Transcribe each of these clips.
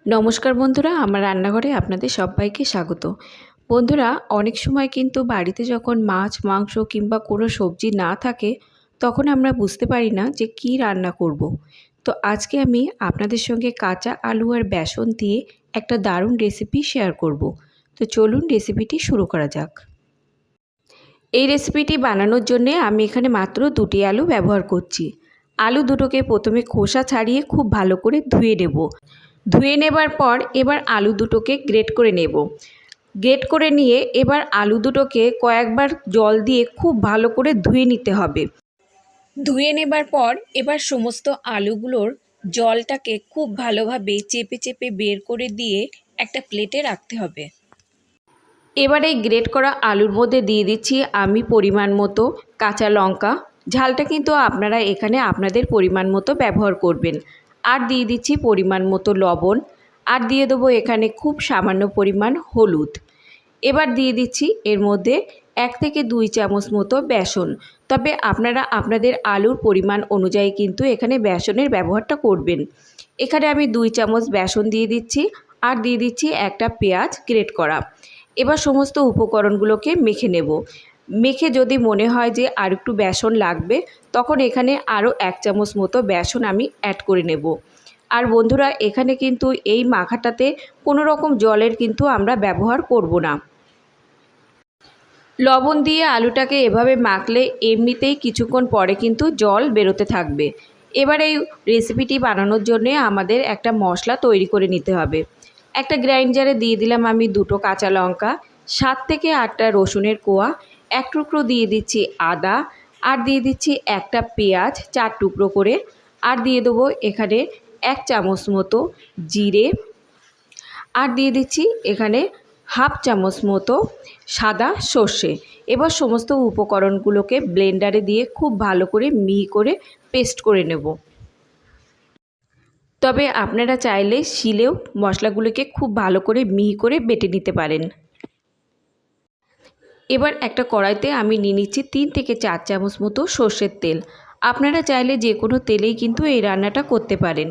নমস্কার বন্ধুরা, আমার রান্নাঘরে আপনাদের সবাইকে স্বাগত। বন্ধুরা, অনেক সময় কিন্তু বাড়িতে যখন মাছ, মাংস কিংবা কোনো সবজি না থাকে তখন আমরা বুঝতে পারি না যে কী রান্না করব। তো আজকে আমি আপনাদের সঙ্গে কাঁচা আলু আর বেসন দিয়ে একটা দারুণ রেসিপি শেয়ার করব। তো চলুন রেসিপিটি শুরু করা যাক। এই রেসিপিটি বানানোর জন্য আমি এখানে মাত্র 2টি আলু ব্যবহার করছি। আলু দুটোকে প্রথমে খোসা ছাড়িয়ে খুব ভালো করে ধুয়ে নেব। ধুয়ে নেবার পর এবার আলু দুটোকে গ্রেট করে নেব। গ্রেট করে নিয়ে এবার আলু দুটোকে কয়েকবার জল দিয়ে খুব ভালো করে ধুয়ে নিতে হবে। ধুয়ে নেবার পর এবার সমস্ত আলুগুলোর জলটাকে খুব ভালোভাবে চেপে চেপে বের করে দিয়ে একটা প্লেটে রাখতে হবে। এবার এই গ্রেট করা আলুর মধ্যে দিয়ে দিচ্ছি আমি পরিমাণ মতো কাঁচা লঙ্কা। ঝালটা কিন্তু আপনারা এখানে আপনাদের পরিমাণ মতো ব্যবহার করবেন। আর দিয়ে দিচ্ছি পরিমাণ মতো লবণ, আর দিয়ে দেবো এখানে খুব সামান্য পরিমাণ হলুদ। এবার দিয়ে দিচ্ছি এর মধ্যে 1 থেকে 2 চামচ মতো বেসন। তবে আপনারা আপনাদের আলুর পরিমাণ অনুযায়ী কিন্তু এখানে বেসনের ব্যবহারটা করবেন। এখানে আমি 2 চামচ বেসন দিয়ে দিচ্ছি, আর দিয়ে দিচ্ছি একটা পেঁয়াজ গ্রেট করা। এবার সমস্ত উপকরণগুলোকে মেখে নেব। মেখে যদি মনে হয় যে আর একটু বেসন লাগবে তখন এখানে আরও 1 চামচ মতো বেসন আমি অ্যাড করে নেব। আর বন্ধুরা, এখানে কিন্তু এই মাখাটাতে কোনো রকম জলের কিন্তু আমরা ব্যবহার করব না। লবণ দিয়ে আলুটাকে এভাবে মাখলে এমনিতেই কিছুক্ষণ পরে কিন্তু জল বেরোতে থাকবে। এবার এই রেসিপিটি বানানোর জন্য আমাদের একটা মশলা তৈরি করে নিতে হবে। একটা গ্রাইন্ডারে দিয়ে দিলাম আমি 2টো কাঁচা লঙ্কা, 7 থেকে 8টা রসুনের কোয়া, 1 টুকরো দিয়ে দিচ্ছি আদা, আর দিয়ে দিচ্ছি একটা পেঁয়াজ 4 টুকরো করে, আর দিয়ে দেবো এখানে 1 চামচ মতো জিরে, আর দিয়ে দিচ্ছি এখানে হাফ চামচ মতো সাদা সর্ষে। এবার সমস্ত উপকরণগুলোকে ব্লেন্ডারে দিয়ে খুব ভালো করে মিহি করে পেস্ট করে নেব। তবে আপনারা চাইলে শিলেও মশলাগুলোকে খুব ভালো করে মিহি করে বেটে নিতে পারেন। এবার একটা কড়াইতে আমি নিয়ে নিচ্ছি 3 থেকে 4 চামচ মতো সর্ষের তেল। আপনারা চাইলে যে কোনো তেলেই কিন্তু এই রান্নাটা করতে পারেন।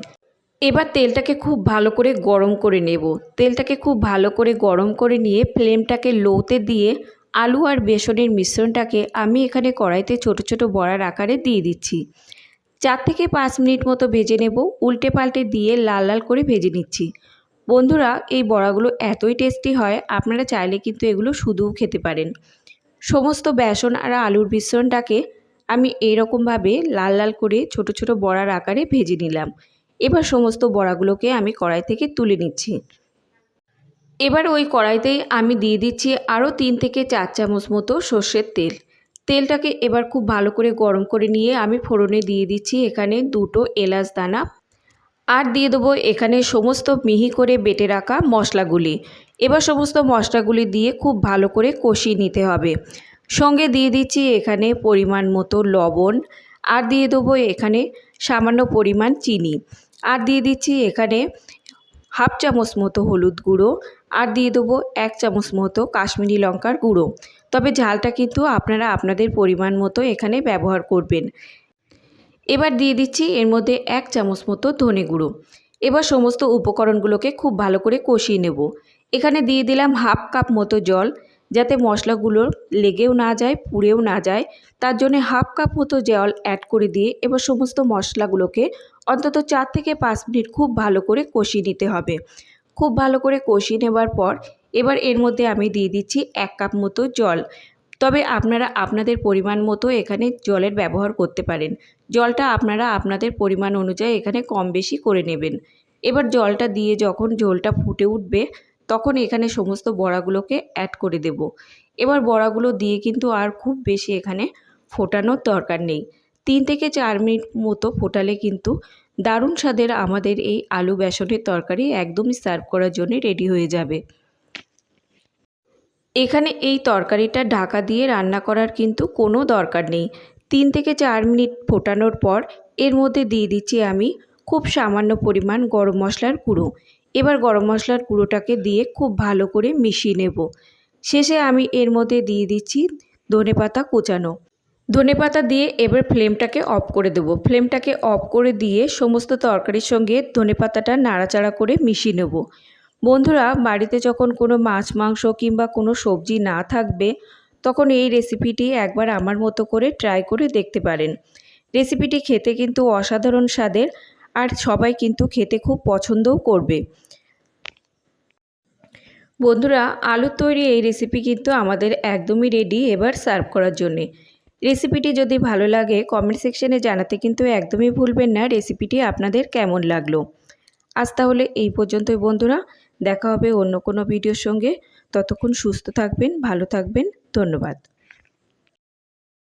এবার তেলটাকে খুব ভালো করে গরম করে নেব। তেলটাকে খুব ভালো করে গরম করে নিয়ে ফ্লেমটাকে লোতে দিয়ে আলু আর বেসনের মিশ্রণটাকে আমি এখানে কড়াইতে ছোট ছোট বড়ার আকারে দিয়ে দিচ্ছি। 4 থেকে 5 মিনিট মতো ভেজে নেব। উল্টে পাল্টে দিয়ে লাল লাল করে ভেজে নিচ্ছি। বন্ধুরা, এই বড়াগুলো এতই টেস্টি হয়, আপনারা চাইলে কিন্তু এগুলো শুধুও খেতে পারেন। সমস্ত বেসন আর আলুর মিশ্রণটাকে আমি এইরকমভাবে লাল লাল করে ছোট ছোট বড়ার আকারে ভেজে নিলাম। এবার সমস্ত বড়াগুলোকে আমি কড়াই থেকে তুলে নিচ্ছি। এবার ওই কড়াইতেই আমি দিয়ে দিচ্ছি আরও 3 থেকে 4 চামচ মতো সর্ষের তেল। তেলটাকে এবার খুব ভালো করে গরম করে নিয়ে আমি ফোড়নে দিয়ে দিচ্ছি এখানে 2টো এলাচ দানা, আর দিয়ে দেবো এখানে সমস্ত মিহি করে বেটে রাখা মশলাগুলি। এবার সমস্ত মশলাগুলি দিয়ে খুব ভালো করে কষিয়ে নিতে হবে। সঙ্গে দিয়ে দিচ্ছি এখানে পরিমাণ মতো লবণ, আর দিয়ে দেবো এখানে সামান্য পরিমাণ চিনি, আর দিয়ে দিচ্ছি এখানে হাফ চামচ মতো হলুদ গুঁড়ো, আর দিয়ে দেবো 1 চামচ মতো কাশ্মীরি লঙ্কার গুঁড়ো। তবে ঝালটা কিন্তু আপনারা আপনাদের পরিমাণ মতো এখানে ব্যবহার করবেন। এবার দিয়ে দিচ্ছি এর মধ্যে 1 চামচ মতো ধনে গুঁড়ো। এবার সমস্ত উপকরণগুলোকে খুব ভালো করে কষিয়ে নেব। এখানে দিয়ে দিলাম হাফ কাপ মতো জল, যাতে মশলাগুলো লেগেও না যায়, পুড়েও না যায়। তার জন্য হাফ কাপ মতো জল অ্যাড করে দিয়ে এবার সমস্ত মশলাগুলোকে অন্তত 4 থেকে 5 মিনিট খুব ভালো করে কষিয়ে নিতে হবে। খুব ভালো করে কষিয়ে নেবার পর এবার এর মধ্যে আমি দিয়ে দিচ্ছি 1 কাপ মতো জল। তবে আপনারা আপনাদের পরিমাণ মতো এখানে জলের ব্যবহার করতে পারেন। জলটা আপনারা আপনাদের পরিমাণ অনুযায়ী এখানে কম বেশি করে নেবেন। এবার জলটা দিয়ে যখন ঝোলটা ফুটে উঠবে তখন এখানে সমস্ত বড়াগুলোকে অ্যাড করে দেব। এবার বড়াগুলো দিয়ে কিন্তু আর খুব বেশি এখানে ফোটানোর দরকার নেই। 3 থেকে 4 মিনিট মতো ফোটালে কিন্তু দারুণ স্বাদের আমাদের এই আলু বেসনের তরকারি একদমই সার্ভ করার জন্য রেডি হয়ে যাবে। এখানে এই তরকারিটা ঢাকা দিয়ে রান্না করার কিন্তু কোনো দরকার নেই। 3 থেকে 4 মিনিট ফোটানোর পর এর মধ্যে দিয়ে দিচ্ছি আমি খুব সামান্য পরিমাণ গরম মশলার গুঁড়ো। এবার গরম মশলার গুঁড়োটাকে দিয়ে খুব ভালো করে মিশিয়ে নেব। শেষে আমি এর মধ্যে দিয়ে দিচ্ছি ধনেপাতা কুচানো। ধনেপাতা দিয়ে এবার ফ্লেমটাকে অফ করে দেবো। ফ্লেমটাকে অফ করে দিয়ে সমস্ত তরকারির সঙ্গে ধনেপাতাটা নাড়াচাড়া করে মিশিয়ে নেব। বন্ধুরা, বাড়িতে যখন কোনো মাছ মাংস কিংবা কোনো সবজি না থাকবে, তখন এই রেসিপিটি একবার আমার মতো করে ট্রাই করে দেখতে পারেন। রেসিপিটি খেতে কিন্তু অসাধারণ স্বাদের, আর সবাই কিন্তু খেতে খুব পছন্দও করবে। বন্ধুরা, আলুর তৈরি এই রেসিপি কিন্তু আমাদের একদমই রেডি এবার সার্ভ করার জন্যে। রেসিপিটি যদি ভালো লাগে কমেন্ট সেকশনে জানাতে কিন্তু একদমই ভুলবেন না রেসিপিটি আপনাদের কেমন লাগলো। আজ তাহলে এই পর্যন্তই বন্ধুরা, দেখা হবে অন্য কোনো ভিডিওর সঙ্গে। ততক্ষণ সুস্থ থাকবেন, ভালো থাকবেন। ধন্যবাদ।